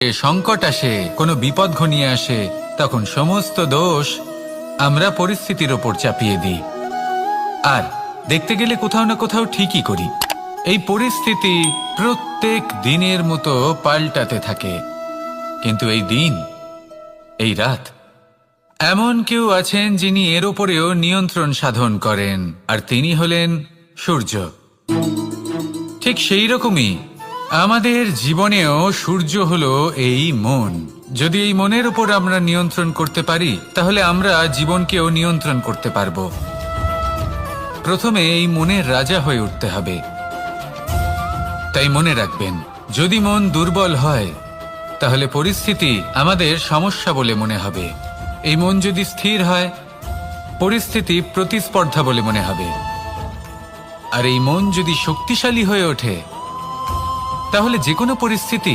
সংকট আসে, কোনো বিপদ ঘনিয়ে আসে, তখন সমস্ত দোষ আমরা পরিস্থিতির ওপর চাপিয়ে দিই। আর দেখতে গেলে কোথাও না কোথাও ঠিকই করি। এই পরিস্থিতি প্রত্যেক দিনের মতো পাল্টাতে থাকে, কিন্তু এই দিন, এই রাত, এমন কেউ আছেন যিনি এর ওপরেও নিয়ন্ত্রণ সাধন করেন, আর তিনি হলেন সূর্য। ঠিক সেই রকমই আমাদের জীবনেও সূর্য হলো এই মন। যদি এই মনের উপর আমরা নিয়ন্ত্রণ করতে পারি, তাহলে আমরা জীবনকেও নিয়ন্ত্রণ করতে পারবো। প্রথমে এই মনের রাজা হয়ে উঠতে হবে। তাই মনে রাখবেন, যদি মন দুর্বল হয়, তাহলে পরিস্থিতি আমাদের সমস্যা বলে মনে হবে। এই মন যদি স্থির হয়, পরিস্থিতি প্রতিস্পর্ধা বলে মনে হবে। আর এই মন যদি শক্তিশালী হয়ে ওঠে, তাহলে যে কোনো পরিস্থিতি